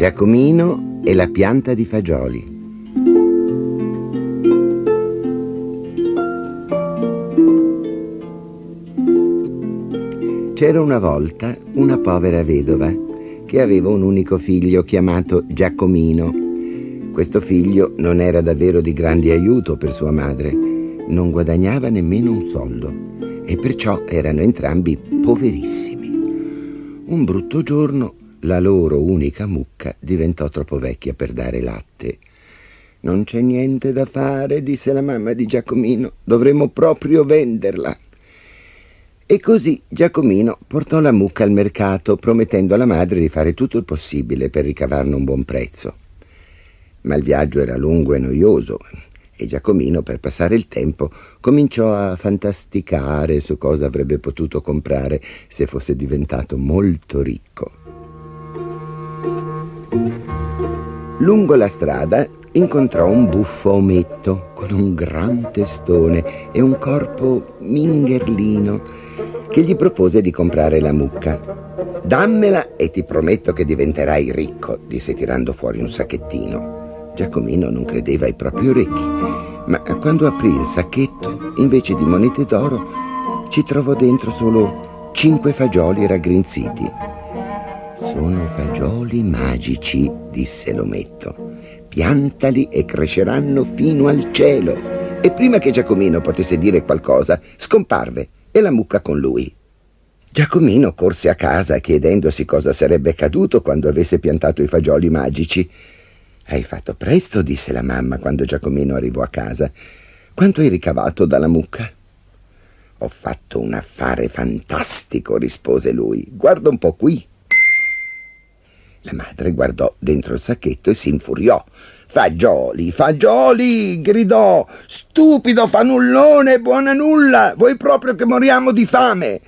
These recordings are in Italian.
Giacomino e la pianta di fagioli. C'era una volta una povera vedova che aveva un unico figlio chiamato Giacomino. Questo figlio non era davvero di grande aiuto per sua madre, non guadagnava nemmeno un soldo e perciò erano entrambi poverissimi. Un brutto giorno la loro unica mucca diventò troppo vecchia per dare latte. «Non c'è niente da fare», disse la mamma di Giacomino, «dovremmo proprio venderla». E così Giacomino portò la mucca al mercato, promettendo alla madre di fare tutto il possibile per ricavarne un buon prezzo. Ma il viaggio era lungo e noioso e Giacomino, per passare il tempo, cominciò a fantasticare su cosa avrebbe potuto comprare se fosse diventato molto ricco. Lungo la strada incontrò un buffo ometto con un gran testone e un corpo mingherlino che gli propose di comprare la mucca. «Dammela e ti prometto che diventerai ricco», disse tirando fuori un sacchettino. Giacomino non credeva ai propri orecchi, ma quando aprì il sacchetto, invece di monete d'oro, ci trovò dentro solo 5 fagioli raggrinziti. «Sono fagioli magici», disse l'ometto. «Piantali e cresceranno fino al cielo». E prima che Giacomino potesse dire qualcosa, scomparve e la mucca con lui. Giacomino corse a casa chiedendosi cosa sarebbe accaduto quando avesse piantato i fagioli magici. «Hai fatto presto», disse la mamma quando Giacomino arrivò a casa. «Quanto hai ricavato dalla mucca?» «Ho fatto un affare fantastico», rispose lui. «Guarda un po' qui». La madre guardò dentro il sacchetto e si infuriò. «Fagioli, fagioli!» gridò. «Stupido fannullone, buona nulla! Vuoi proprio che moriamo di fame?»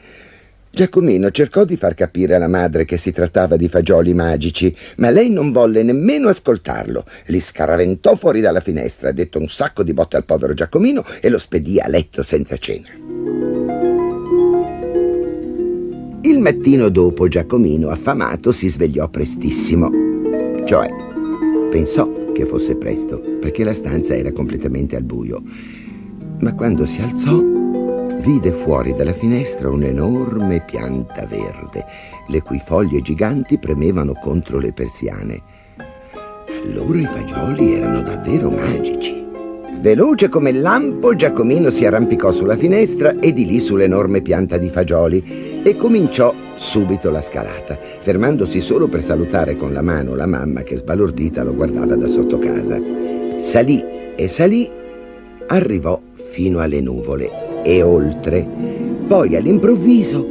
Giacomino cercò di far capire alla madre che si trattava di fagioli magici, ma lei non volle nemmeno ascoltarlo. Li scaraventò fuori dalla finestra, dette un sacco di botte al povero Giacomino e lo spedì a letto senza cena. Il mattino dopo Giacomino, affamato, si svegliò prestissimo. Cioè, pensò che fosse presto, perché la stanza era completamente al buio. Ma quando si alzò, vide fuori dalla finestra un'enorme pianta verde, le cui foglie giganti premevano contro le persiane. Allora i fagioli erano davvero magici. Veloce come il lampo, Giacomino si arrampicò sulla finestra e di lì sull'enorme pianta di fagioli e cominciò subito la scalata, fermandosi solo per salutare con la mano la mamma che sbalordita lo guardava da sotto casa. Salì e salì, arrivò fino alle nuvole e oltre. Poi all'improvviso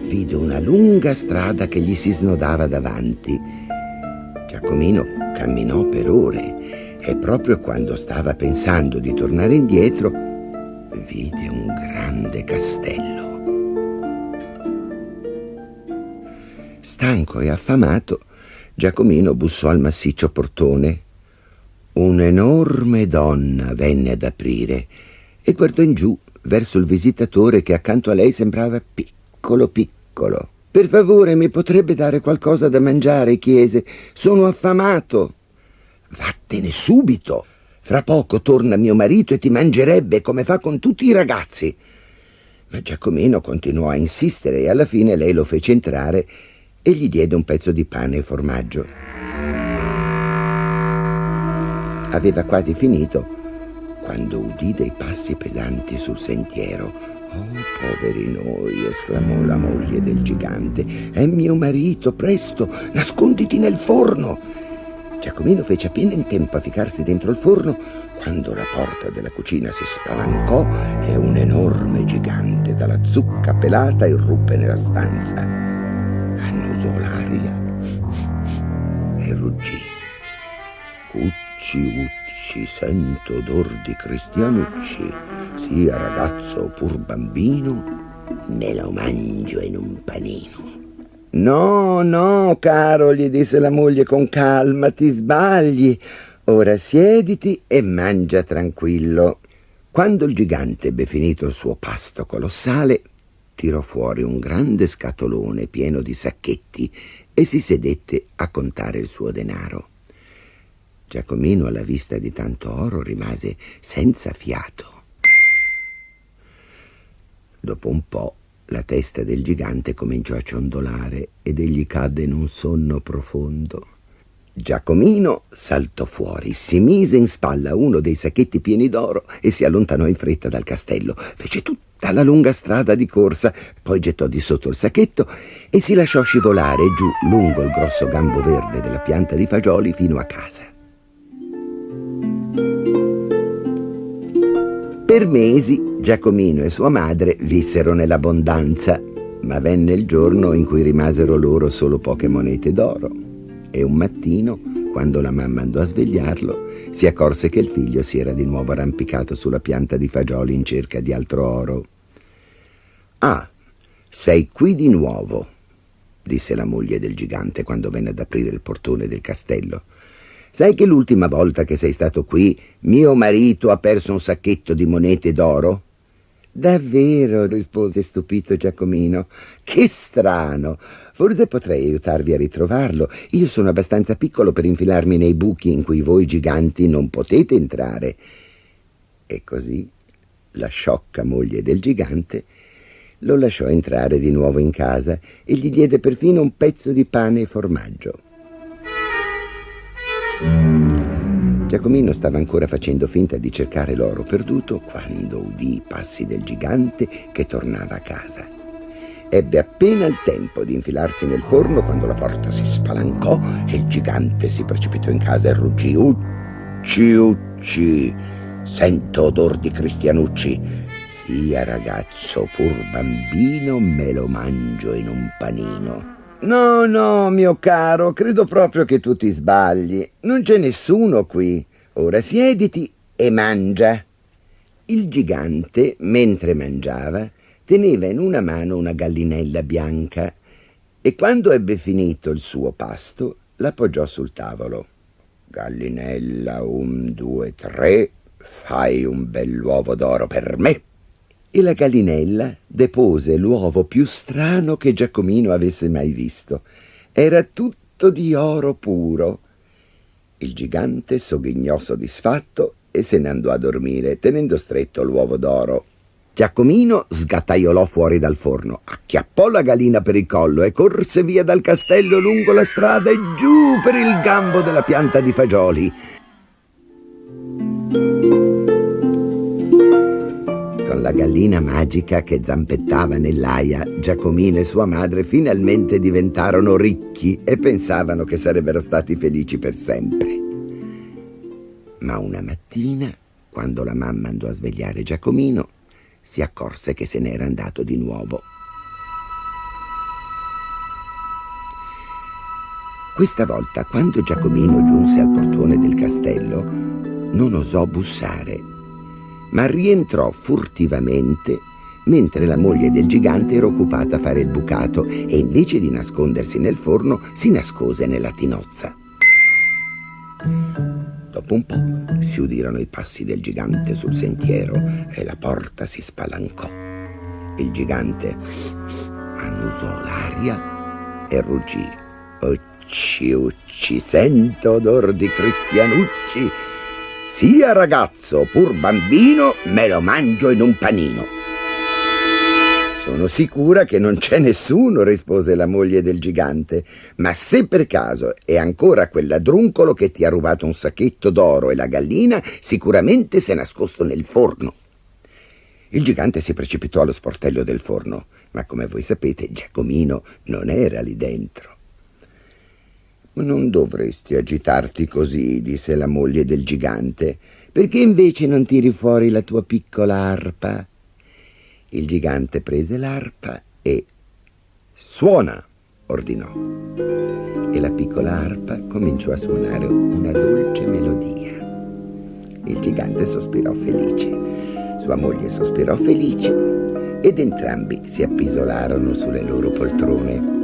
vide una lunga strada che gli si snodava davanti. Giacomino camminò per ore e proprio quando stava pensando di tornare indietro vide un grande castello. Stanco e affamato, Giacomino bussò al massiccio portone. Un'enorme donna venne ad aprire e guardò in giù verso il visitatore che accanto a lei sembrava piccolo piccolo. «Per favore, mi potrebbe dare qualcosa da mangiare?» chiese. «Sono affamato». «Vattene subito! Fra poco torna mio marito e ti mangerebbe come fa con tutti i ragazzi». Ma Giacomino continuò a insistere e alla fine lei lo fece entrare e gli diede un pezzo di pane e formaggio. Aveva quasi finito quando udì dei passi pesanti sul sentiero. «Oh, poveri noi!» esclamò la moglie del gigante. «È mio marito, presto, nasconditi nel forno!» Giacomino fece appena in tempo a ficarsi dentro il forno quando la porta della cucina si spalancò e un enorme gigante dalla zucca pelata irruppe nella stanza. Annusò l'aria e ruggì. «Ucci, ucci, sento odor di cristianucci, sia ragazzo o pur bambino, me lo mangio in un panino». «No, no, caro», gli disse la moglie con calma, «ti sbagli. Ora siediti e mangia tranquillo». Quando il gigante ebbe finito il suo pasto colossale, tirò fuori un grande scatolone pieno di sacchetti e si sedette a contare il suo denaro. Giacomino, alla vista di tanto oro, rimase senza fiato. Dopo un po' la testa del gigante cominciò a ciondolare ed egli cadde in un sonno profondo. Giacomino saltò fuori, si mise in spalla uno dei sacchetti pieni d'oro e si allontanò in fretta dal castello. Fece tutta la lunga strada di corsa, poi gettò di sotto il sacchetto e si lasciò scivolare giù lungo il grosso gambo verde della pianta di fagioli fino a casa. Per mesi Giacomino e sua madre vissero nell'abbondanza, ma venne il giorno in cui rimasero loro solo poche monete d'oro. E un mattino, quando la mamma andò a svegliarlo, si accorse che il figlio si era di nuovo arrampicato sulla pianta di fagioli in cerca di altro oro. «Ah, sei qui di nuovo», disse la moglie del gigante quando venne ad aprire il portone del castello. «Sai che l'ultima volta che sei stato qui, mio marito ha perso un sacchetto di monete d'oro?» «Davvero?» rispose stupito Giacomino. «Che strano! Forse potrei aiutarvi a ritrovarlo. Io sono abbastanza piccolo per infilarmi nei buchi in cui voi giganti non potete entrare». E così la sciocca moglie del gigante lo lasciò entrare di nuovo in casa e gli diede perfino un pezzo di pane e formaggio. Giacomino stava ancora facendo finta di cercare l'oro perduto quando udì i passi del gigante che tornava a casa. Ebbe appena il tempo di infilarsi nel forno quando la porta si spalancò e il gigante si precipitò in casa e ruggì: «Ucci, ucci, sento odor di cristianucci. Sia ragazzo pur bambino, me lo mangio in un panino». «No, no, mio caro, credo proprio che tu ti sbagli. Non c'è nessuno qui. Ora siediti e mangia». Il gigante, mentre mangiava, teneva in una mano una gallinella bianca e quando ebbe finito il suo pasto l'appoggiò sul tavolo. «Gallinella, 1, 2, 3, fai un bell'uovo d'oro per me». E la gallinella depose l'uovo più strano che Giacomino avesse mai visto. Era tutto di oro puro. Il gigante sogghignò soddisfatto e se ne andò a dormire, tenendo stretto l'uovo d'oro. Giacomino sgattaiolò fuori dal forno, acchiappò la gallina per il collo e corse via dal castello lungo la strada e giù per il gambo della pianta di fagioli. Con la gallina magica che zampettava nell'aia, Giacomino e sua madre finalmente diventarono ricchi e pensavano che sarebbero stati felici per sempre. Ma una mattina, quando la mamma andò a svegliare Giacomino, si accorse che se n'era andato di nuovo. Questa volta, quando Giacomino giunse al portone del castello, non osò bussare, ma rientrò furtivamente mentre la moglie del gigante era occupata a fare il bucato e invece di nascondersi nel forno si nascose nella tinozza. Dopo un po' si udirono i passi del gigante sul sentiero e la porta si spalancò. Il gigante annusò l'aria e ruggì: «Ucci, ucci, sento odor di cristianucci. Sia ragazzo pur bambino, me lo mangio in un panino». «Sono sicura che non c'è nessuno», rispose la moglie del gigante, «ma se per caso è ancora quel ladruncolo che ti ha rubato un sacchetto d'oro e la gallina, sicuramente si è nascosto nel forno». Il gigante si precipitò allo sportello del forno, ma come voi sapete Giacomino non era lì dentro. «Non dovresti agitarti così», disse la moglie del gigante, «perché invece non tiri fuori la tua piccola arpa?» Il gigante prese l'arpa e «Suona!» ordinò. E la piccola arpa cominciò a suonare una dolce melodia. Il gigante sospirò felice, sua moglie sospirò felice ed entrambi si appisolarono sulle loro poltrone.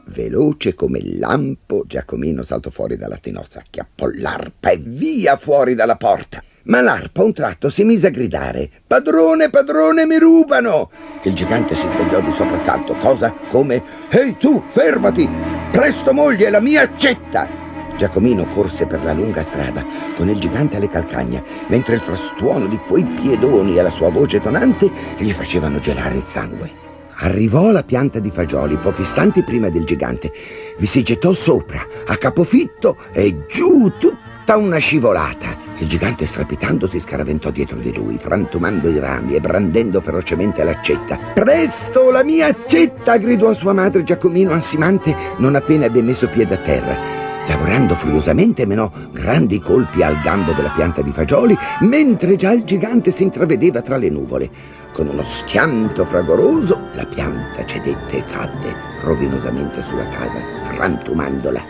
Veloce come il lampo, Giacomino saltò fuori dalla tinozza, acchiappò l'arpa e via fuori dalla porta. Ma l'arpa a un tratto si mise a gridare: «Padrone, padrone, mi rubano!» Il gigante si svegliò di soprassalto. «Cosa? Come? Ehi tu, fermati! Presto, moglie, la mia accetta!» Giacomino corse per la lunga strada con il gigante alle calcagna, mentre il frastuono di quei piedoni e la sua voce tonante gli facevano gelare il sangue. Arrivò alla pianta di fagioli pochi istanti prima del gigante. Vi si gettò sopra, a capofitto, e giù tutta una scivolata. Il gigante, strepitando, si scaraventò dietro di lui, frantumando i rami e brandendo ferocemente l'accetta. «Presto, la mia accetta!» gridò a sua madre Giacomino, ansimante, non appena ebbe messo piede a terra. Lavorando furiosamente, menò grandi colpi al gambo della pianta di fagioli, mentre già il gigante si intravedeva tra le nuvole. Con uno schianto fragoroso, la pianta cedette e cadde rovinosamente sulla casa, frantumandola.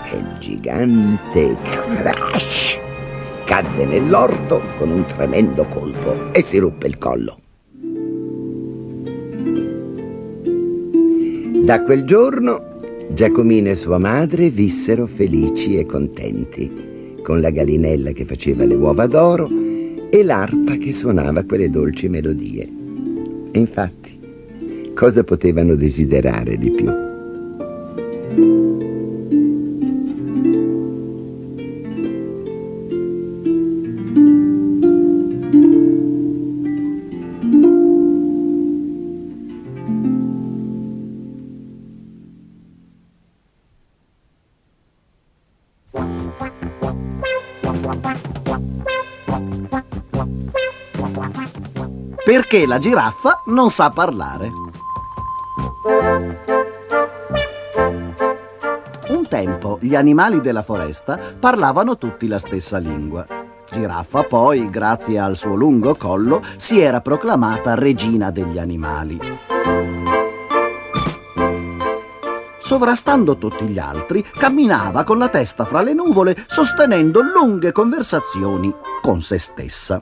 E il gigante, crash, cadde nell'orto con un tremendo colpo e si ruppe il collo. Da quel giorno Giacomino e sua madre vissero felici e contenti, con la gallinella che faceva le uova d'oro e l'arpa che suonava quelle dolci melodie. E infatti, cosa potevano desiderare di più? Perché la giraffa non sa parlare. Un tempo gli animali della foresta parlavano tutti la stessa lingua. Giraffa poi, grazie al suo lungo collo, si era proclamata regina degli animali. Sovrastando tutti gli altri, camminava con la testa fra le nuvole, sostenendo lunghe conversazioni con se stessa.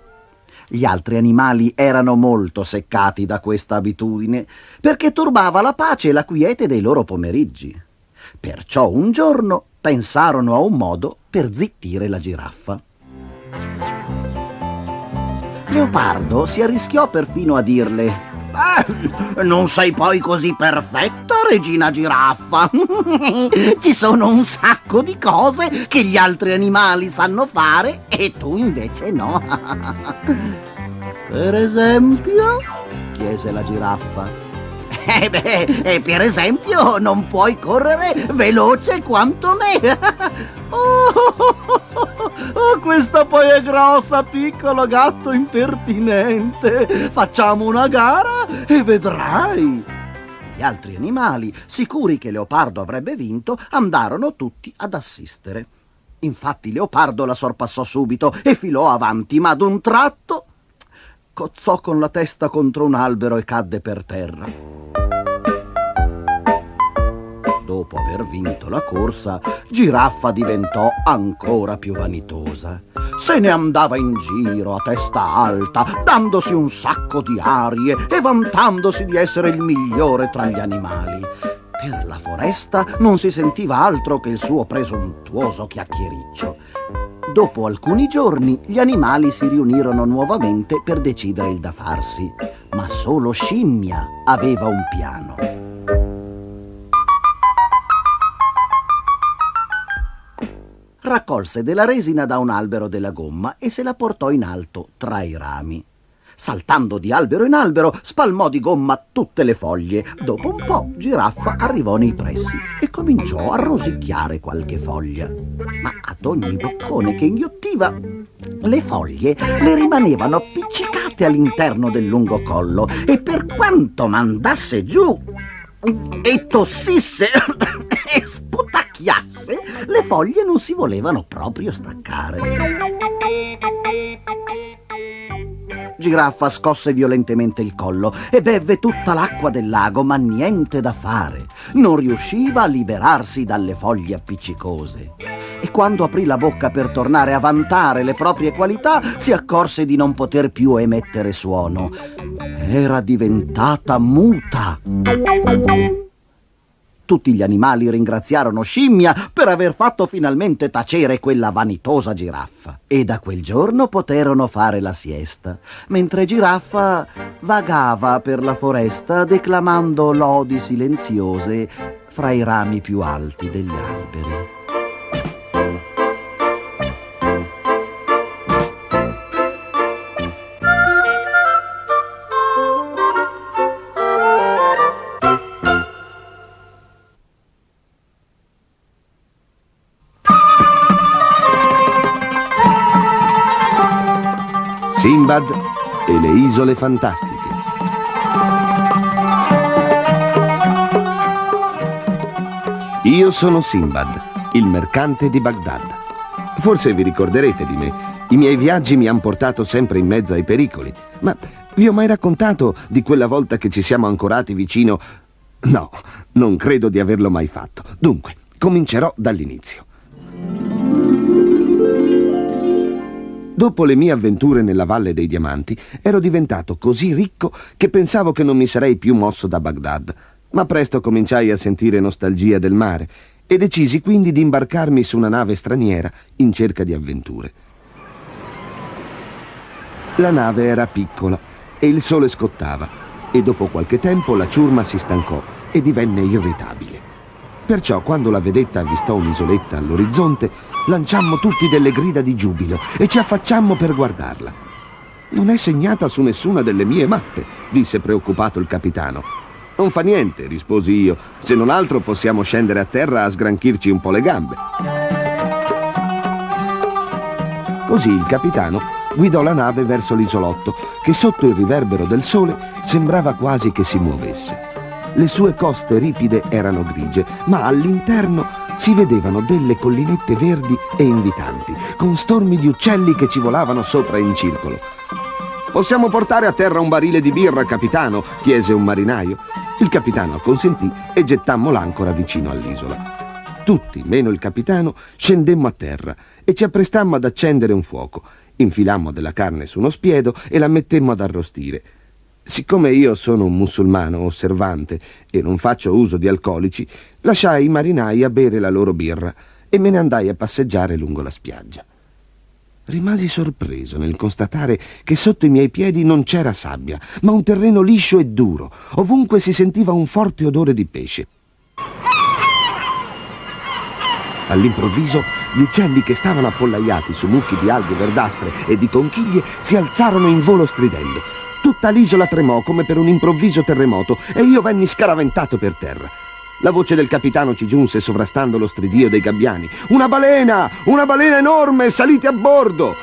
Gli altri animali erano molto seccati da questa abitudine, perché turbava la pace e la quiete dei loro pomeriggi. Perciò un giorno pensarono a un modo per zittire la giraffa. Leopardo si arrischiò perfino a dirle: non sei poi così perfetta, regina giraffa. Ci sono un sacco di cose che gli altri animali sanno fare e tu invece no. Per esempio? Chiese la giraffa. Per esempio non puoi correre veloce quanto me. Questa poi è grossa, piccolo gatto impertinente. Facciamo una gara e vedrai. Gli altri animali, sicuri che Leopardo avrebbe vinto, andarono tutti ad assistere. Infatti Leopardo la sorpassò subito e filò avanti, ma ad un tratto cozzò con la testa contro un albero e cadde per terra. Dopo aver vinto la corsa, Giraffa diventò ancora più vanitosa. Se ne andava in giro a testa alta, dandosi un sacco di arie e vantandosi di essere il migliore tra gli animali. Per la foresta non si sentiva altro che il suo presuntuoso chiacchiericcio. Dopo alcuni giorni gli animali si riunirono nuovamente per decidere il da farsi, ma solo Scimmia aveva un piano. Raccolse della resina da un albero della gomma e se la portò in alto tra i rami. Saltando di albero in albero, spalmò di gomma tutte le foglie. Dopo un po', Giraffa arrivò nei pressi e cominciò a rosicchiare qualche foglia. Ma ad ogni boccone che inghiottiva, le foglie le rimanevano appiccicate all'interno del lungo collo e per quanto mandasse giù e tossisse e sputacchiasse, le foglie non si volevano proprio staccare. Giraffa scosse violentemente il collo e bevve tutta l'acqua del lago, ma niente da fare. Non riusciva a liberarsi dalle foglie appiccicose. E quando aprì la bocca per tornare a vantare le proprie qualità, si accorse di non poter più emettere suono. Era diventata muta. Tutti gli animali ringraziarono Scimmia per aver fatto finalmente tacere quella vanitosa giraffa. E da quel giorno poterono fare la siesta, mentre Giraffa vagava per la foresta declamando lodi silenziose fra i rami più alti degli alberi. Sinbad e le isole fantastiche. Io sono Sinbad, il mercante di Baghdad. Forse vi ricorderete di me. I miei viaggi mi hanno portato sempre in mezzo ai pericoli. Ma vi ho mai raccontato di quella volta che ci siamo ancorati vicino? No, non credo di averlo mai fatto. Dunque, comincerò dall'inizio. Dopo le mie avventure nella Valle dei Diamanti, ero diventato così ricco che pensavo che non mi sarei più mosso da Baghdad. Ma presto cominciai a sentire nostalgia del mare e decisi quindi di imbarcarmi su una nave straniera in cerca di avventure. La nave era piccola e il sole scottava e dopo qualche tempo la ciurma si stancò e divenne irritabile. Perciò quando la vedetta avvistò un'isoletta all'orizzonte, lanciammo tutti delle grida di giubilo e ci affacciammo per guardarla. «Non è segnata su nessuna delle mie mappe», disse preoccupato il capitano. «Non fa niente», risposi io, «se non altro possiamo scendere a terra a sgranchirci un po' le gambe». Così il capitano guidò la nave verso l'isolotto, che sotto il riverbero del sole sembrava quasi che si muovesse. Le sue coste ripide erano grigie, ma all'interno si vedevano delle collinette verdi e invitanti, con stormi di uccelli che ci volavano sopra in circolo. «Possiamo portare a terra un barile di birra, capitano?» chiese un marinaio. Il capitano acconsentì e gettammo l'ancora vicino all'isola. Tutti, meno il capitano, scendemmo a terra e ci apprestammo ad accendere un fuoco. Infilammo della carne su uno spiedo e la mettemmo ad arrostire. Siccome io sono un musulmano osservante e non faccio uso di alcolici, lasciai i marinai a bere la loro birra e me ne andai a passeggiare lungo la spiaggia. Rimasi sorpreso nel constatare che sotto i miei piedi non c'era sabbia, ma un terreno liscio e duro. Ovunque si sentiva un forte odore di pesce. All'improvviso gli uccelli che stavano appollaiati su mucchi di alghe verdastre e di conchiglie si alzarono in volo stridendo. Tutta l'isola tremò come per un improvviso terremoto e io venni scaraventato per terra. La voce del capitano ci giunse sovrastando lo stridio dei gabbiani. «Una balena! Una balena enorme! Salite a bordo!»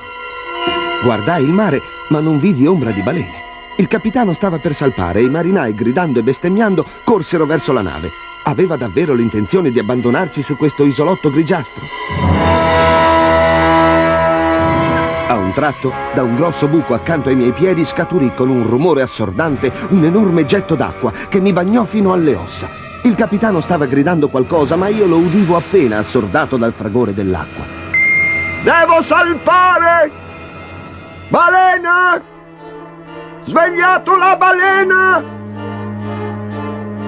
Guardai il mare, ma non vidi ombra di balene. Il capitano stava per salpare e i marinai, gridando e bestemmiando, corsero verso la nave. Aveva davvero l'intenzione di abbandonarci su questo isolotto grigiastro. A un tratto, da un grosso buco accanto ai miei piedi scaturì con un rumore assordante un enorme getto d'acqua che mi bagnò fino alle ossa. Il capitano stava gridando qualcosa, ma io lo udivo appena, assordato dal fragore dell'acqua. «Devo salpare! Balena! Svegliato la balena!»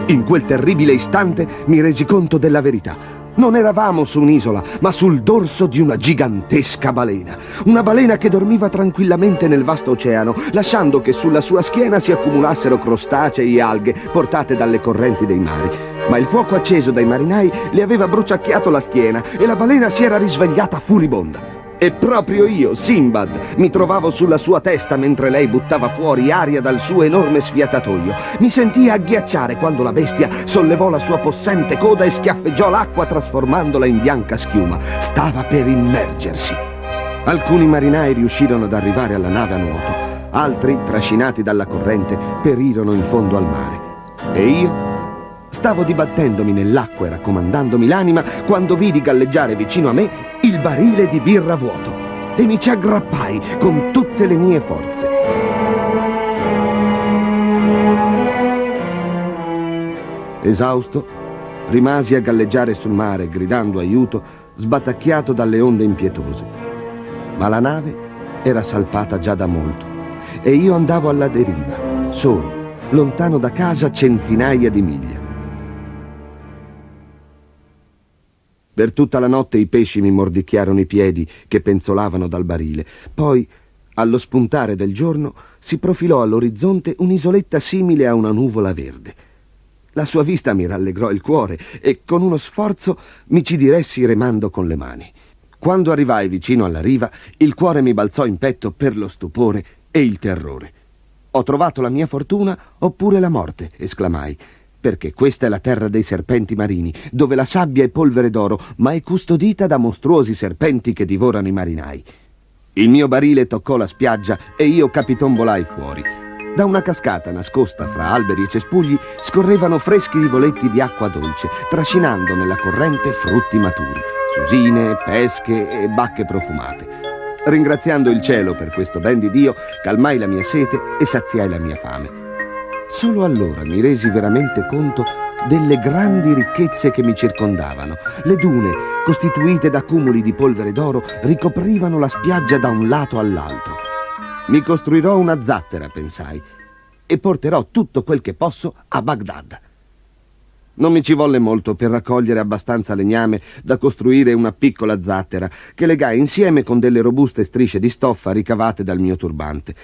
In quel terribile istante mi resi conto della verità. Non eravamo su un'isola, ma sul dorso di una gigantesca balena. Una balena che dormiva tranquillamente nel vasto oceano, lasciando che sulla sua schiena si accumulassero crostacei e alghe portate dalle correnti dei mari. Ma il fuoco acceso dai marinai le aveva bruciacchiato la schiena e la balena si era risvegliata furibonda. E proprio io, Sinbad, mi trovavo sulla sua testa mentre lei buttava fuori aria dal suo enorme sfiatatoio. Mi sentii agghiacciare quando la bestia sollevò la sua possente coda e schiaffeggiò l'acqua trasformandola in bianca schiuma. Stava per immergersi. Alcuni marinai riuscirono ad arrivare alla nave a nuoto. Altri, trascinati dalla corrente, perirono in fondo al mare. E io stavo dibattendomi nell'acqua e raccomandandomi l'anima quando vidi galleggiare vicino a me il barile di birra vuoto e mi ci aggrappai con tutte le mie forze. Esausto, rimasi a galleggiare sul mare gridando aiuto, sbatacchiato dalle onde impietose. Ma la nave era salpata già da molto e io andavo alla deriva, solo, lontano da casa centinaia di miglia. Per tutta la notte i pesci mi mordicchiarono i piedi che penzolavano dal barile. Poi, allo spuntare del giorno, si profilò all'orizzonte un'isoletta simile a una nuvola verde. La sua vista mi rallegrò il cuore e con uno sforzo mi ci diressi remando con le mani. Quando arrivai vicino alla riva, il cuore mi balzò in petto per lo stupore e il terrore. «Ho trovato la mia fortuna oppure la morte», esclamai, perché questa è la terra dei serpenti marini, dove la sabbia è polvere d'oro, ma è custodita da mostruosi serpenti che divorano i marinai. Il mio barile toccò la spiaggia e io capitombolai fuori. Da una cascata nascosta fra alberi e cespugli scorrevano freschi rivoletti di acqua dolce, trascinando nella corrente frutti maturi, susine, pesche e bacche profumate. Ringraziando il cielo per questo ben di Dio, calmai la mia sete e saziai la mia fame. Solo allora mi resi veramente conto delle grandi ricchezze che mi circondavano. Le dune, costituite da cumuli di polvere d'oro, ricoprivano la spiaggia da un lato all'altro. Mi costruirò una zattera, pensai, e porterò tutto quel che posso a Baghdad. Non mi ci volle molto per raccogliere abbastanza legname da costruire una piccola zattera che legai insieme con delle robuste strisce di stoffa ricavate dal mio turbante.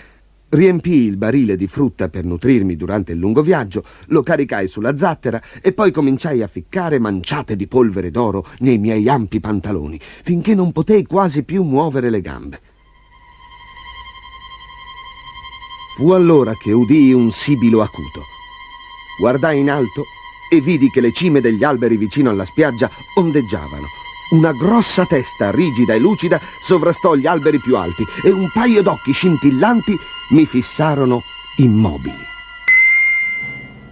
Riempii il barile di frutta per nutrirmi durante il lungo viaggio, lo caricai sulla zattera e poi cominciai a ficcare manciate di polvere d'oro nei miei ampi pantaloni, finché non potei quasi più muovere le gambe. Fu allora che udii un sibilo acuto. Guardai in alto e vidi che le cime degli alberi vicino alla spiaggia ondeggiavano. Una grossa testa, rigida e lucida, sovrastò gli alberi più alti e un paio d'occhi scintillanti mi fissarono immobili.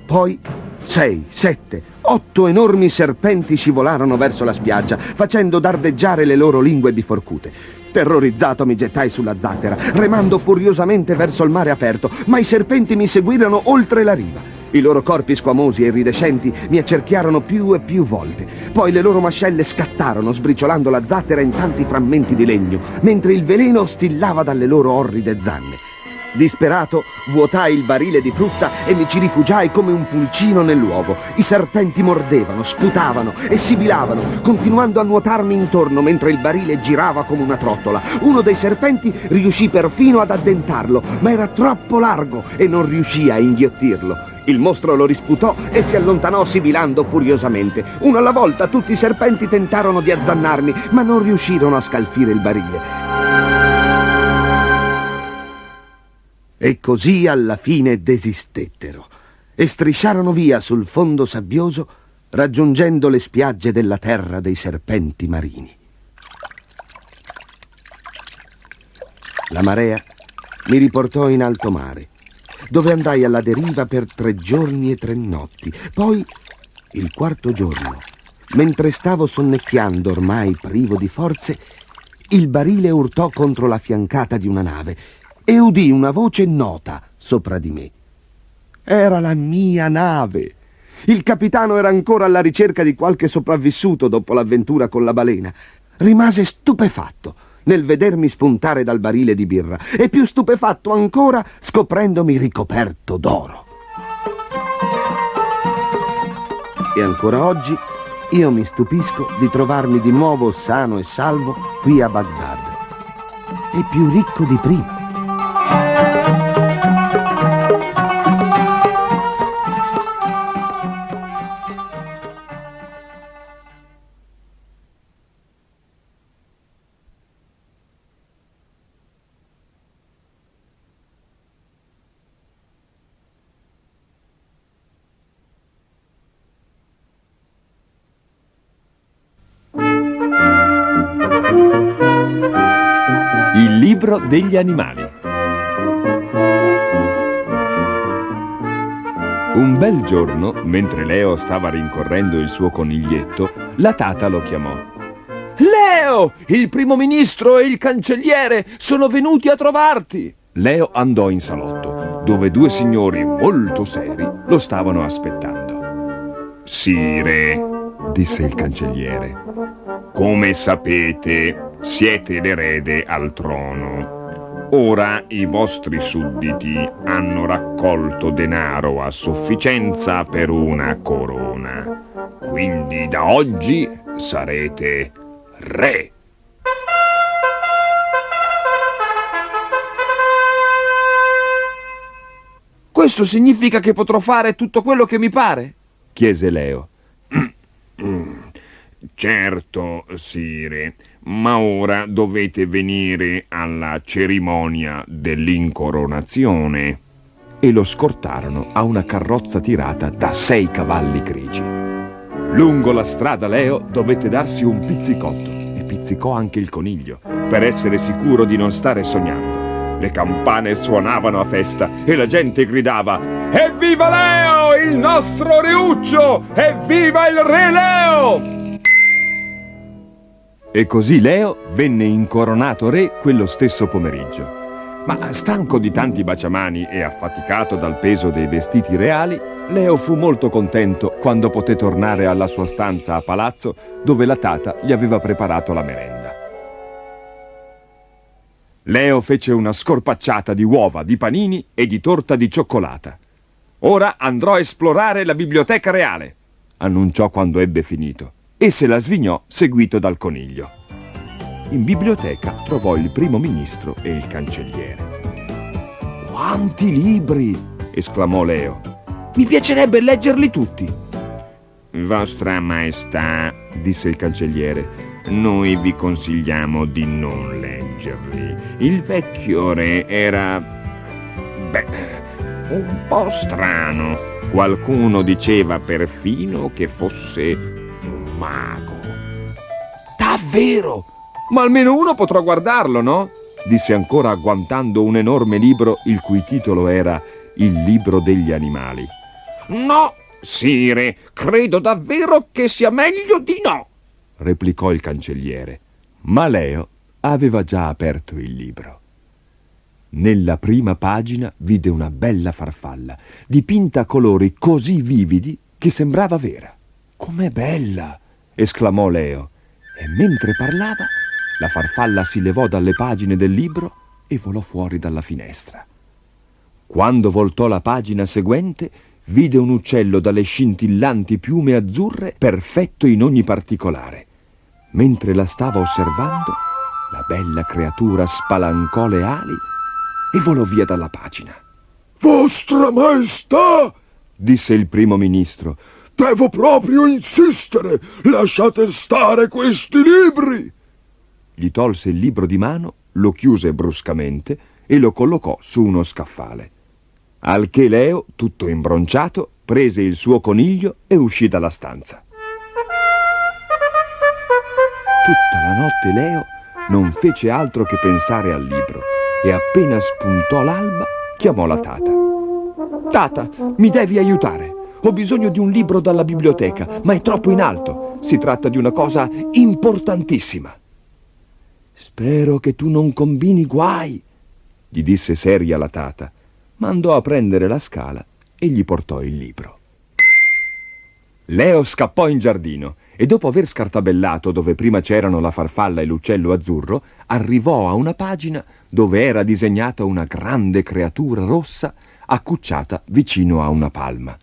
Poi 6, 7, 8 enormi serpenti scivolarono verso la spiaggia, facendo dardeggiare le loro lingue biforcute. Terrorizzato mi gettai sulla zattera, remando furiosamente verso il mare aperto, ma i serpenti mi seguirono oltre la riva. I loro corpi squamosi e iridescenti mi accerchiarono più e più volte. Poi le loro mascelle scattarono, sbriciolando la zattera in tanti frammenti di legno, mentre il veleno stillava dalle loro orride zanne. Disperato, vuotai il barile di frutta e mi ci rifugiai come un pulcino nell'uovo. I serpenti mordevano, sputavano e sibilavano, continuando a nuotarmi intorno mentre il barile girava come una trottola. Uno dei serpenti riuscì perfino ad addentarlo, ma era troppo largo e non riuscì a inghiottirlo. Il mostro lo risputò e si allontanò sibilando furiosamente. Uno alla volta tutti i serpenti tentarono di azzannarmi, ma non riuscirono a scalfire il barile. E così alla fine desistettero e strisciarono via sul fondo sabbioso, raggiungendo le spiagge della terra dei serpenti marini. La marea mi riportò in alto mare, dove andai alla deriva per 3 giorni e 3 notti. Poi, il quarto giorno, mentre stavo sonnecchiando ormai privo di forze, il barile urtò contro la fiancata di una nave e udì una voce nota sopra di me. Era la mia nave. Il capitano era ancora alla ricerca di qualche sopravvissuto dopo l'avventura con la balena. Rimase stupefatto nel vedermi spuntare dal barile di birra e più stupefatto ancora scoprendomi ricoperto d'oro. E ancora oggi io mi stupisco di trovarmi di nuovo sano e salvo qui a Baghdad e più ricco di prima. Il libro degli animali. Un bel giorno, mentre Leo stava rincorrendo il suo coniglietto, la tata lo chiamò. Leo, il primo ministro e il cancelliere sono venuti a trovarti. Leo andò in salotto, dove 2 signori molto seri lo stavano aspettando. Sire, disse il cancelliere, come sapete, siete l'erede al trono. Ora i vostri sudditi hanno raccolto denaro a sufficienza per una corona. Quindi da oggi sarete re. Questo significa che potrò fare tutto quello che mi pare? Chiese Leo. Certo, sire, ma ora dovete venire alla cerimonia dell'incoronazione. E lo scortarono a una carrozza tirata da 6 cavalli grigi. Lungo la strada Leo dovette darsi un pizzicotto e pizzicò anche il coniglio, per essere sicuro di non stare sognando. Le campane suonavano a festa e la gente gridava: Evviva Leo, il nostro reuccio! Evviva il re Leo! E così Leo venne incoronato re quello stesso pomeriggio. Ma stanco di tanti baciamani e affaticato dal peso dei vestiti reali, Leo fu molto contento quando poté tornare alla sua stanza a palazzo, dove la tata gli aveva preparato la merenda. Leo fece una scorpacciata di uova, di panini e di torta di cioccolata. Ora andrò a esplorare la biblioteca reale, annunciò quando ebbe finito, e se la svignò seguito dal coniglio. In biblioteca trovò il primo ministro e il cancelliere. «Quanti libri!» esclamò Leo. «Mi piacerebbe leggerli tutti!» Vostra Maestà, disse il cancelliere, noi vi consigliamo di non leggerli. Il vecchio re era, un po' strano. Qualcuno diceva perfino che fosse un mago. «Davvero? Ma almeno uno potrò guardarlo, no?» disse ancora agguantando un enorme libro il cui titolo era Il libro degli animali. No, sire, credo davvero che sia meglio di no, replicò il cancelliere. Ma Leo aveva già aperto il libro. Nella prima pagina vide una bella farfalla, dipinta a colori così vividi che sembrava vera. «Com'è bella!» esclamò Leo, e mentre parlava la farfalla si levò dalle pagine del libro e volò fuori dalla finestra. Quando voltò la pagina seguente, vide un uccello dalle scintillanti piume azzurre, perfetto in ogni particolare. Mentre la stava osservando, la bella creatura spalancò le ali e volò via dalla pagina. Vostra Maestà, disse il primo ministro, devo proprio insistere. Lasciate stare questi libri. Gli tolse il libro di mano, lo chiuse bruscamente e lo collocò su uno scaffale. Al che Leo, tutto imbronciato, prese il suo coniglio e uscì dalla stanza. Tutta la notte Leo non fece altro che pensare al libro e appena spuntò l'alba chiamò la tata. «Tata, mi devi aiutare. Ho bisogno di un libro dalla biblioteca, ma è troppo in alto. Si tratta di una cosa importantissima». «Spero che tu non combini guai», gli disse seria la tata, ma andò a prendere la scala e gli portò il libro. Leo scappò in giardino e dopo aver scartabellato dove prima c'erano la farfalla e l'uccello azzurro, arrivò a una pagina dove era disegnata una grande creatura rossa accucciata vicino a una palma.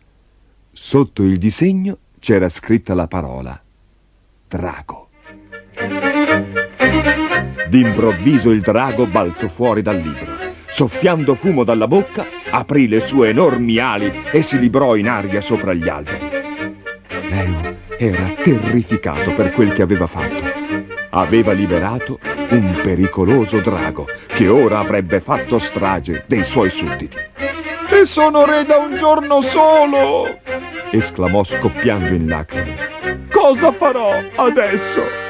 Sotto il disegno c'era scritta la parola drago. D'improvviso il drago balzò fuori dal libro. Soffiando fumo dalla bocca, aprì le sue enormi ali e si librò in aria sopra gli alberi. Leo era terrificato per quel che aveva fatto. Aveva liberato un pericoloso drago che ora avrebbe fatto strage dei suoi sudditi. «E sono re da un giorno solo!» esclamò scoppiando in lacrime. «Cosa farò adesso?»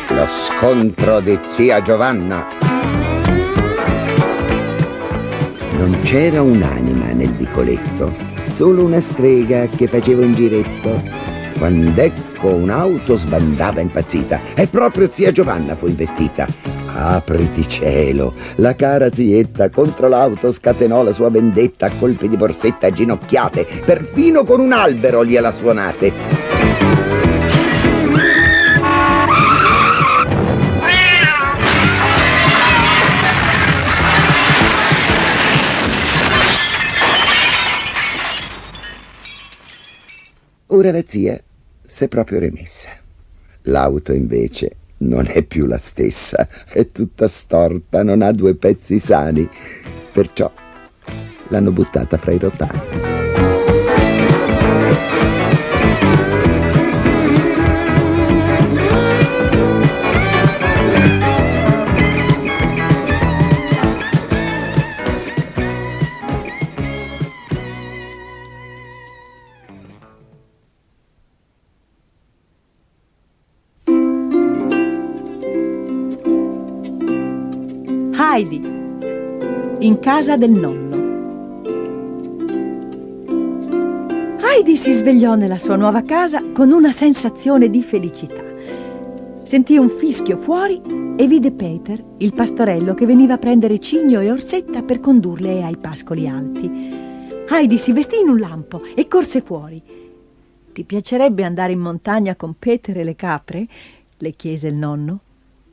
Lo scontro di zia Giovanna. Non c'era un'anima nel vicoletto, solo una strega che faceva un giretto, quando ecco un'auto sbandava impazzita e proprio zia Giovanna fu investita. Apriti cielo, la cara zietta contro l'auto scatenò la sua vendetta a colpi di borsetta e ginocchiate, perfino con un albero gliela suonate. Ora la zia s'è proprio remessa. L'auto invece non è più la stessa, è tutta storta, non ha 2 pezzi sani, perciò l'hanno buttata fra i rotai. Heidi, in casa del nonno. Heidi si svegliò nella sua nuova casa con una sensazione di felicità. Sentì un fischio fuori e vide Peter, il pastorello, che veniva a prendere Cigno e Orsetta per condurle ai pascoli alti. Heidi si vestì in un lampo e corse fuori. «Ti piacerebbe andare in montagna con Peter e le capre?» le chiese il nonno.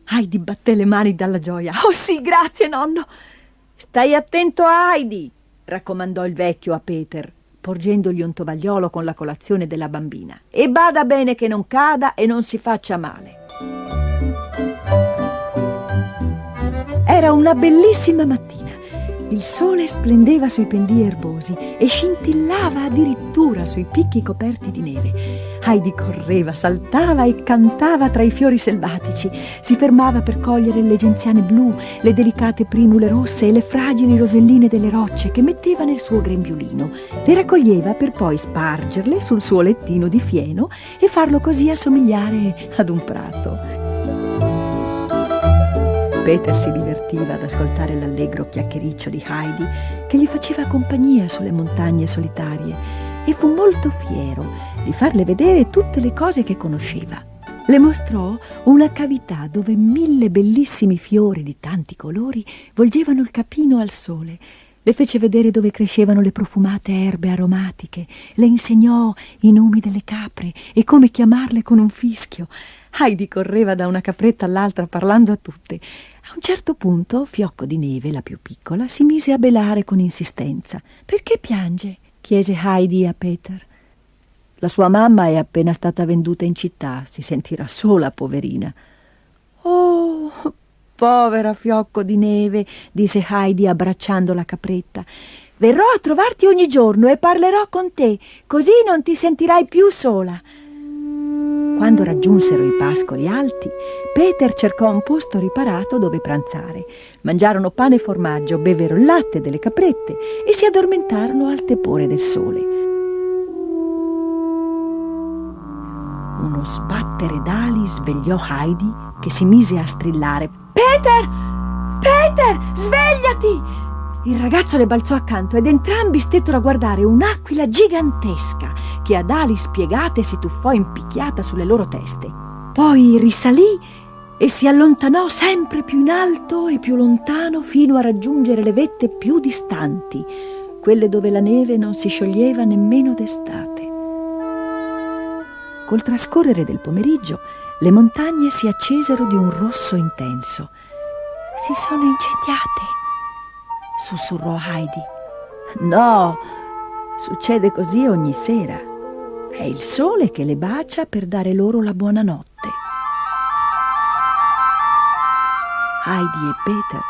Heidi batté le mani dalla gioia. «Oh sì, grazie, nonno!» «Stai attento a Heidi!» raccomandò il vecchio a Peter, porgendogli un tovagliolo con la colazione della bambina. «E bada bene che non cada e non si faccia male!» Era una bellissima mattina. Il sole splendeva sui pendii erbosi e scintillava addirittura sui picchi coperti di neve. Heidi correva, saltava e cantava tra i fiori selvatici. Si fermava per cogliere le genziane blu, le delicate primule rosse e le fragili roselline delle rocce che metteva nel suo grembiulino. Le raccoglieva per poi spargerle sul suo lettino di fieno e farlo così assomigliare ad un prato. Peter si divertiva ad ascoltare l'allegro chiacchiericcio di Heidi, che gli faceva compagnia sulle montagne solitarie, e fu molto fiero di farle vedere tutte le cose che conosceva. Le mostrò una cavità dove 1000 bellissimi fiori di tanti colori volgevano il capino al sole. Le fece vedere dove crescevano le profumate erbe aromatiche, le insegnò i nomi delle capre e come chiamarle con un fischio. Heidi correva da una capretta all'altra parlando a tutte. A un certo punto Fiocco di Neve, la più piccola, si mise a belare con insistenza. «Perché piange?» chiese Heidi a Peter. «La sua mamma è appena stata venduta in città, si sentirà sola, poverina». «Oh, povera Fiocco di Neve», disse Heidi abbracciando la capretta. «Verrò a trovarti ogni giorno e parlerò con te, così non ti sentirai più sola». Quando raggiunsero i pascoli alti, Peter cercò un posto riparato dove pranzare. Mangiarono pane e formaggio, bevvero il latte delle caprette e si addormentarono al tepore del sole. Uno sbattere d'ali svegliò Heidi, che si mise a strillare: «Peter! Peter, svegliati!» Il ragazzo le balzò accanto ed entrambi stettero a guardare un'aquila gigantesca che ad ali spiegate si tuffò impicchiata sulle loro teste. Poi risalì e si allontanò sempre più in alto e più lontano fino a raggiungere le vette più distanti, quelle dove la neve non si scioglieva nemmeno d'estate. Col trascorrere del pomeriggio, le montagne si accesero di un rosso intenso. «Si sono incendiate», sussurrò Heidi. «No, succede così ogni sera. È il sole che le bacia per dare loro la buonanotte». Heidi e Peter,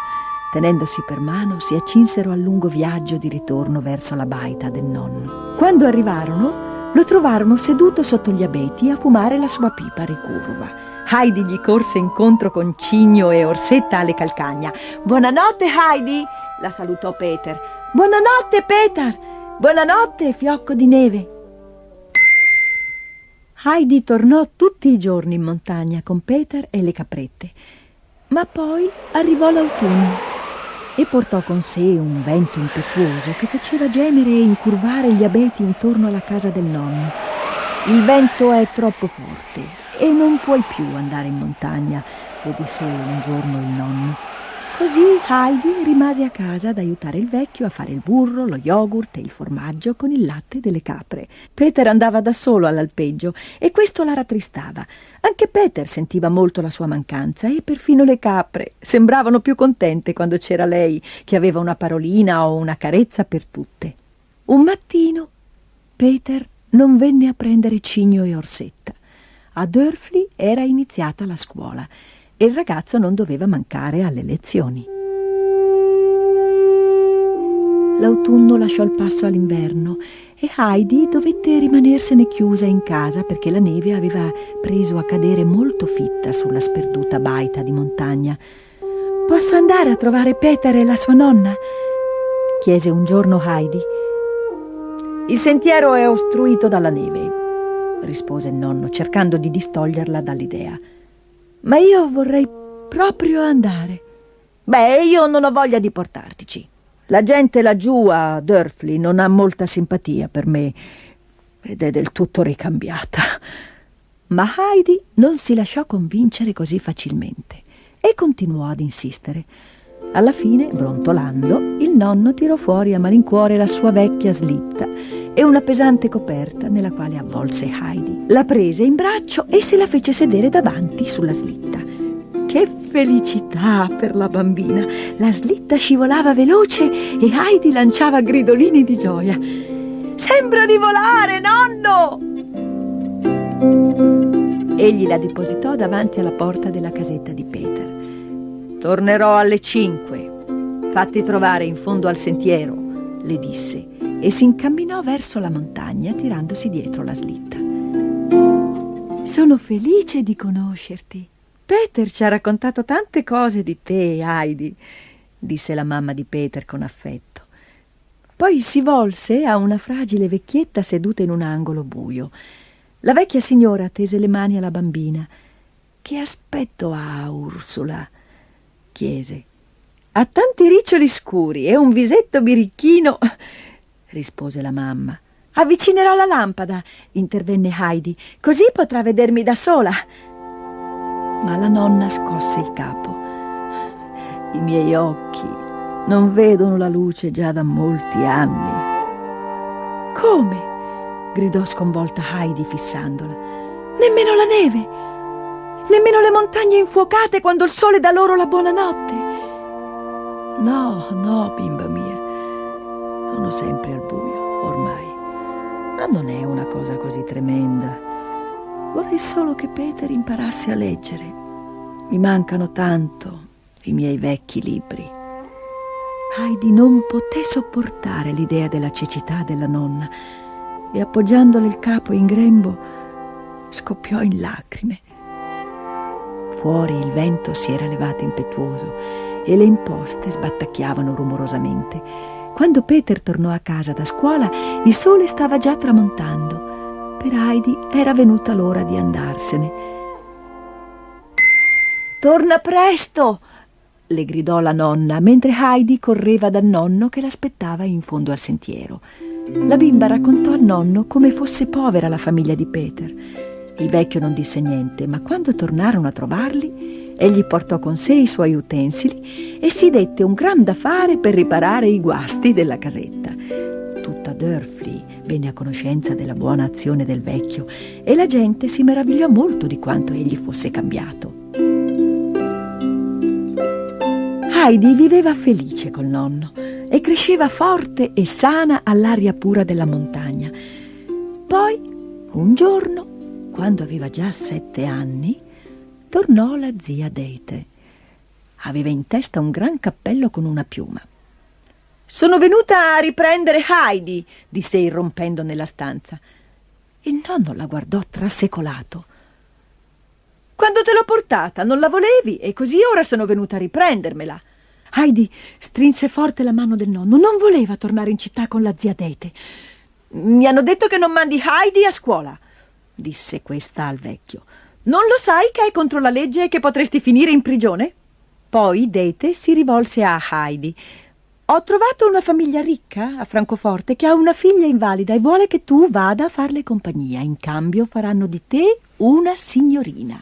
tenendosi per mano, si accinsero al lungo viaggio di ritorno verso la baita del nonno. Quando arrivarono, lo trovarono seduto sotto gli abeti a fumare la sua pipa ricurva. Heidi gli corse incontro con Cigno e Orsetta alle calcagna. «Buonanotte, Heidi!» la salutò Peter. «Buonanotte, Peter! Buonanotte, Fiocco di Neve!» Heidi tornò tutti i giorni in montagna con Peter e le caprette, ma poi arrivò l'autunno e portò con sé un vento impetuoso che faceva gemere e incurvare gli abeti intorno alla casa del nonno. Il vento è troppo forte e non puoi più andare in montagna, le disse un giorno il nonno. Così Heidi rimase a casa ad aiutare il vecchio a fare il burro, lo yogurt e il formaggio con il latte delle capre. Peter andava da solo all'alpeggio e questo la rattristava. Anche Peter sentiva molto la sua mancanza e perfino le capre sembravano più contente quando c'era lei, che aveva una parolina o una carezza per tutte. Un mattino Peter non venne a prendere Cigno e Orsetta. A Durfli era iniziata la scuola e il ragazzo non doveva mancare alle lezioni. L'autunno lasciò il passo all'inverno e Heidi dovette rimanersene chiusa in casa perché la neve aveva preso a cadere molto fitta sulla sperduta baita di montagna. «Posso andare a trovare Peter e la sua nonna?» chiese un giorno Heidi. «Il sentiero è ostruito dalla neve», rispose il nonno, cercando di distoglierla dall'idea. «Ma io vorrei proprio andare». «Beh, io non ho voglia di portartici. La gente laggiù a Durfli non ha molta simpatia per me ed è del tutto ricambiata». Ma Heidi non si lasciò convincere così facilmente e continuò ad insistere. Alla fine, brontolando, il nonno tirò fuori a malincuore la sua vecchia slitta e una pesante coperta nella quale avvolse Heidi. La prese in braccio e se la fece sedere davanti sulla slitta. Che felicità per la bambina! La slitta scivolava veloce e Heidi lanciava gridolini di gioia. «Sembra di volare, nonno!» Egli la depositò davanti alla porta della casetta di Peter. «Tornerò alle 5. Fatti trovare in fondo al sentiero», le disse, e si incamminò verso la montagna tirandosi dietro la slitta. «Sono felice di conoscerti. Peter ci ha raccontato tante cose di te, Heidi», disse la mamma di Peter con affetto. Poi si volse a una fragile vecchietta seduta in un angolo buio. La vecchia signora tese le mani alla bambina. «Che aspetto ha Ursula?» chiese. «Ha tanti riccioli scuri e un visetto birichino», rispose la mamma. «Avvicinerò la lampada», intervenne Heidi, «così potrà vedermi da sola». Ma la nonna scosse il capo. «I miei occhi non vedono la luce già da molti anni». «Come?» gridò sconvolta Heidi fissandola. «Nemmeno la neve? Nemmeno le montagne infuocate quando il sole dà loro la buonanotte?» «No, no, bimba mia, sono sempre al buio ormai, ma non è una cosa così tremenda. Vorrei solo che Peter imparasse a leggere. Mi mancano tanto i miei vecchi libri». Heidi non poté sopportare l'idea della cecità della nonna e appoggiandole il capo in grembo scoppiò in lacrime. Fuori il vento si era levato impetuoso e le imposte sbattacchiavano rumorosamente. Quando Peter tornò a casa da scuola, il sole stava già tramontando. Per Heidi era venuta l'ora di andarsene. «Torna presto!» le gridò la nonna, mentre Heidi correva dal nonno che l'aspettava in fondo al sentiero. La bimba raccontò al nonno come fosse povera la famiglia di Peter. Il vecchio non disse niente, ma quando tornarono a trovarli, egli portò con sé i suoi utensili e si dette un gran da fare per riparare i guasti della casetta. Tutta Durfli venne a conoscenza della buona azione del vecchio e la gente si meravigliò molto di quanto egli fosse cambiato. Heidi viveva felice col nonno e cresceva forte e sana all'aria pura della montagna. Poi, un giorno, quando aveva già 7 anni, tornò la zia Dete. Aveva in testa un gran cappello con una piuma. «Sono venuta a riprendere Heidi», disse irrompendo nella stanza. Il nonno la guardò trasecolato. «Quando te l'ho portata non la volevi e così ora sono venuta a riprendermela». Heidi strinse forte la mano del nonno. Non voleva tornare in città con la zia Dete. «Mi hanno detto che non mandi Heidi a scuola», disse questa al vecchio. «Non lo sai che è contro la legge e che potresti finire in prigione?» Poi Dete si rivolse a Heidi. Ho trovato una famiglia ricca a Francoforte che ha una figlia invalida e vuole che tu vada a farle compagnia. In cambio faranno di te una signorina.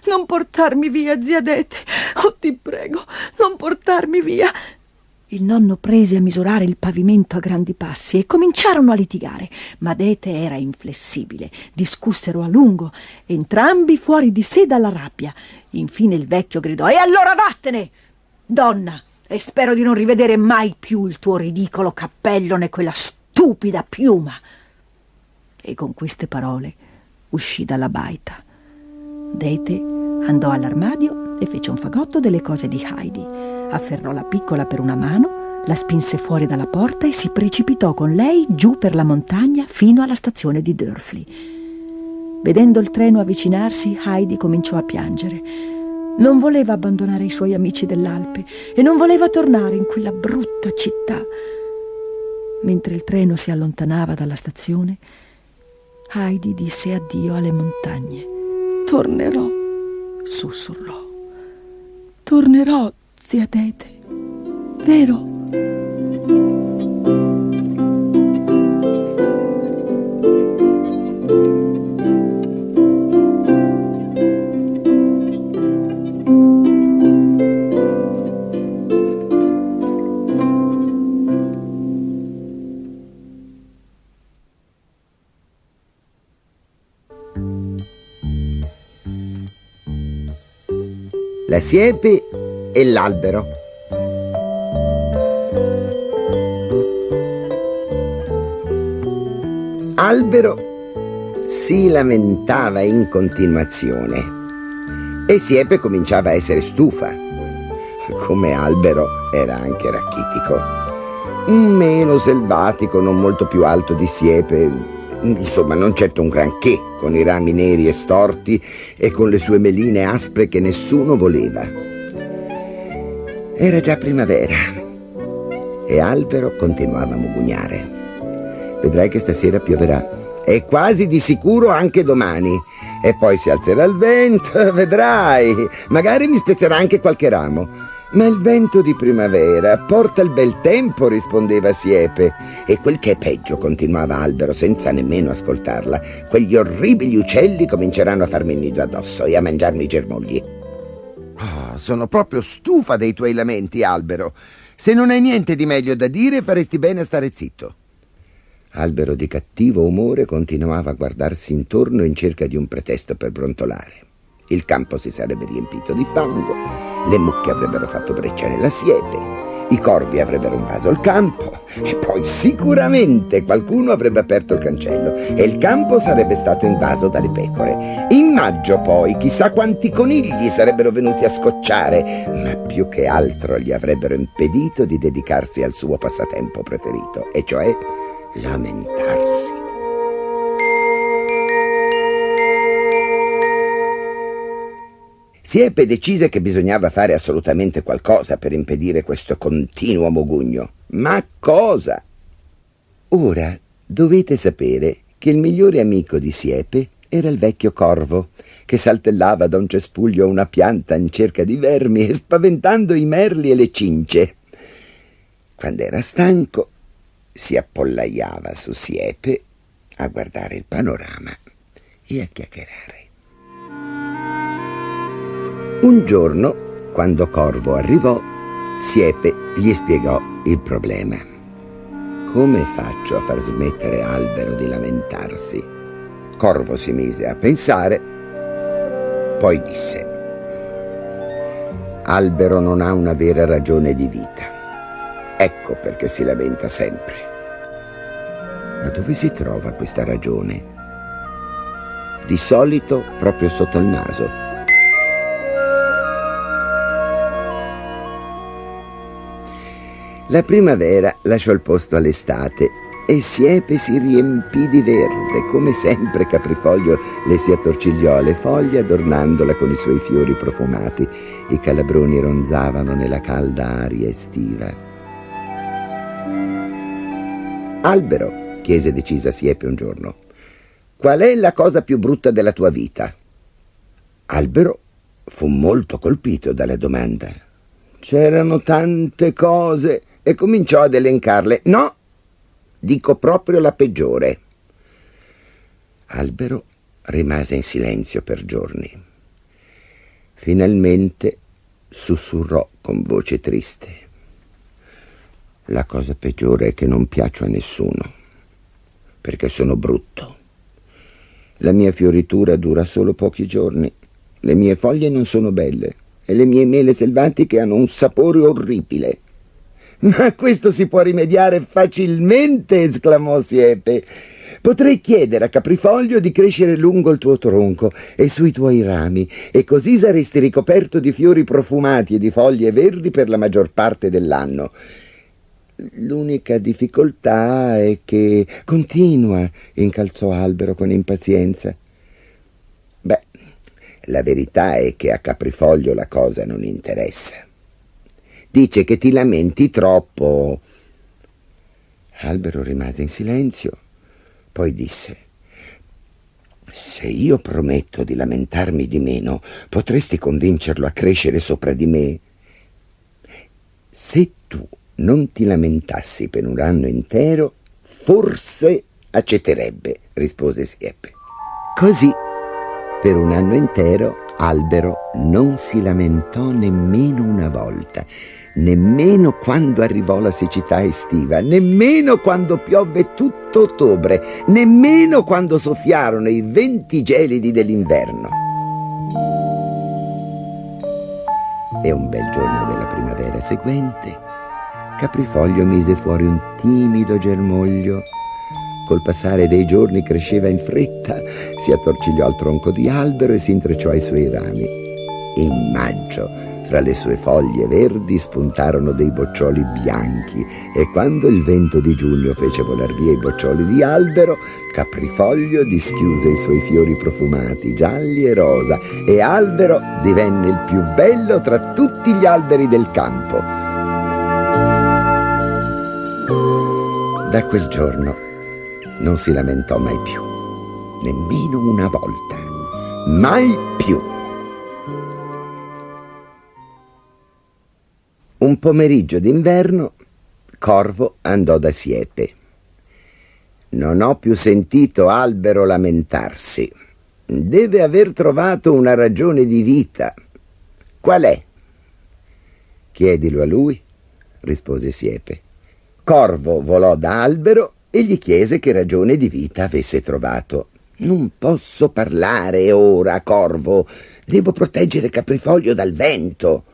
Non portarmi via, zia Dete. Oh, ti prego, non portarmi via. Il nonno prese a misurare il pavimento a grandi passi e cominciarono a litigare, ma Dete era inflessibile. Discussero a lungo, entrambi fuori di sé dalla rabbia. Infine il vecchio gridò: e allora vattene, donna, e spero di non rivedere mai più il tuo ridicolo cappello né quella stupida piuma. E con queste parole uscì dalla baita. Dete andò all'armadio e fece un fagotto delle cose di Heidi. Afferrò la piccola per una mano, la spinse fuori dalla porta e si precipitò con lei giù per la montagna fino alla stazione di Dörfli. Vedendo il treno avvicinarsi, Heidi cominciò a piangere. Non voleva abbandonare i suoi amici dell'Alpe e non voleva tornare in quella brutta città. Mentre il treno si allontanava dalla stazione, Heidi disse addio alle montagne. «Tornerò», sussurrò. «Tornerò, zia Dete, vero?» La siepe e l'albero. Albero si lamentava in continuazione e Siepe cominciava a essere stufa. Come albero era anche rachitico, meno selvatico, non molto più alto di Siepe, insomma non certo un granché, con i rami neri e storti e con le sue meline aspre che nessuno voleva. Era già primavera e Albero continuava a mugugnare. Vedrai che stasera pioverà, e quasi di sicuro anche domani, e poi si alzerà il vento, vedrai, magari mi spezzerà anche qualche ramo. Ma il vento di primavera porta il bel tempo, rispondeva Siepe. E quel che è peggio, continuava Albero senza nemmeno ascoltarla, quegli orribili uccelli cominceranno a farmi il nido addosso e a mangiarmi i germogli. Oh, sono proprio stufa dei tuoi lamenti, Albero. Se non hai niente di meglio da dire, faresti bene a stare zitto. Albero di cattivo umore continuava a guardarsi intorno in cerca di un pretesto per brontolare. Il campo si sarebbe riempito di fango, le mucche avrebbero fatto breccia nella siepe, i corvi avrebbero invaso il campo e poi sicuramente qualcuno avrebbe aperto il cancello e il campo sarebbe stato invaso dalle pecore. In maggio poi chissà quanti conigli sarebbero venuti a scocciare, ma più che altro gli avrebbero impedito di dedicarsi al suo passatempo preferito, e cioè lamentarsi. Siepe decise che bisognava fare assolutamente qualcosa per impedire questo continuo mugugno. Ma cosa? Ora dovete sapere che il migliore amico di Siepe era il vecchio corvo, che saltellava da un cespuglio a una pianta in cerca di vermi e spaventando i merli e le cince. Quando era stanco, si appollaiava su Siepe a guardare il panorama e a chiacchierare. Un giorno, quando Corvo arrivò, Siepe gli spiegò il problema. Come faccio a far smettere Albero di lamentarsi? Corvo si mise a pensare, poi disse: Albero non ha una vera ragione di vita. Ecco perché si lamenta sempre. Ma dove si trova questa ragione? Di solito proprio sotto il naso. La primavera lasciò il posto all'estate e Siepe si riempì di verde, come sempre Caprifoglio le si attorcigliò alle foglie adornandola con i suoi fiori profumati. I calabroni ronzavano nella calda aria estiva. Albero, chiese decisa Siepe un giorno, qual è la cosa più brutta della tua vita? Albero fu molto colpito dalla domanda. C'erano tante cose, e cominciò ad elencarle. No, dico proprio la peggiore. Albero rimase in silenzio per giorni. Finalmente sussurrò con voce triste: la cosa peggiore è che non piaccio a nessuno, perché sono brutto. La mia fioritura dura solo pochi giorni, le mie foglie non sono belle e le mie mele selvatiche hanno un sapore orribile. Ma a questo si può rimediare facilmente, esclamò Siepe. Potrei chiedere a Caprifoglio di crescere lungo il tuo tronco e sui tuoi rami, e così saresti ricoperto di fiori profumati e di foglie verdi per la maggior parte dell'anno. L'unica difficoltà è che... Continua, incalzò Albero con impazienza. Beh, la verità è che a Caprifoglio la cosa non interessa. Dice che ti lamenti troppo. Albero rimase in silenzio. Poi disse: se io prometto di lamentarmi di meno, potresti convincerlo a crescere sopra di me? Se tu non ti lamentassi per un anno intero, forse accetterebbe, rispose Siepe. Così, per un anno intero, Albero non si lamentò nemmeno una volta, nemmeno quando arrivò la siccità estiva, nemmeno quando piovve tutto ottobre, nemmeno quando soffiarono i venti gelidi dell'inverno. E un bel giorno della primavera seguente, Caprifoglio mise fuori un timido germoglio. Col passare dei giorni cresceva in fretta, si attorcigliò al tronco di Albero e si intrecciò ai suoi rami. In maggio, fra le sue foglie verdi, spuntarono dei boccioli bianchi, e quando il vento di giugno fece volar via i boccioli di Albero, Caprifoglio dischiuse i suoi fiori profumati, gialli e rosa, e Albero divenne il più bello tra tutti gli alberi del campo. Da quel giorno non si lamentò mai più, nemmeno una volta, mai più. Un pomeriggio d'inverno, Corvo andò da Siepe. Non ho più sentito Albero lamentarsi. Deve aver trovato una ragione di vita. Qual è? Chiedilo a lui, rispose Siepe. Corvo volò da Albero e gli chiese che ragione di vita avesse trovato. Non posso parlare ora, Corvo. Devo proteggere Caprifoglio dal vento.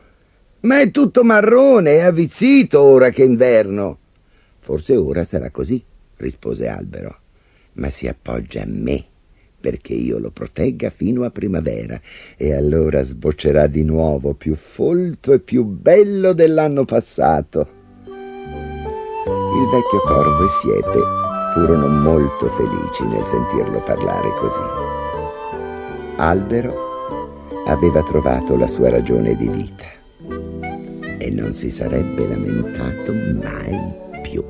Ma è tutto marrone e avvizzito ora che è inverno. Forse ora sarà così, rispose Albero. Ma si appoggia a me, perché io lo protegga fino a primavera, e allora sboccerà di nuovo più folto e più bello dell'anno passato. Il vecchio Corvo e Siepe furono molto felici nel sentirlo parlare così. Albero aveva trovato la sua ragione di vita e non si sarebbe lamentato mai più.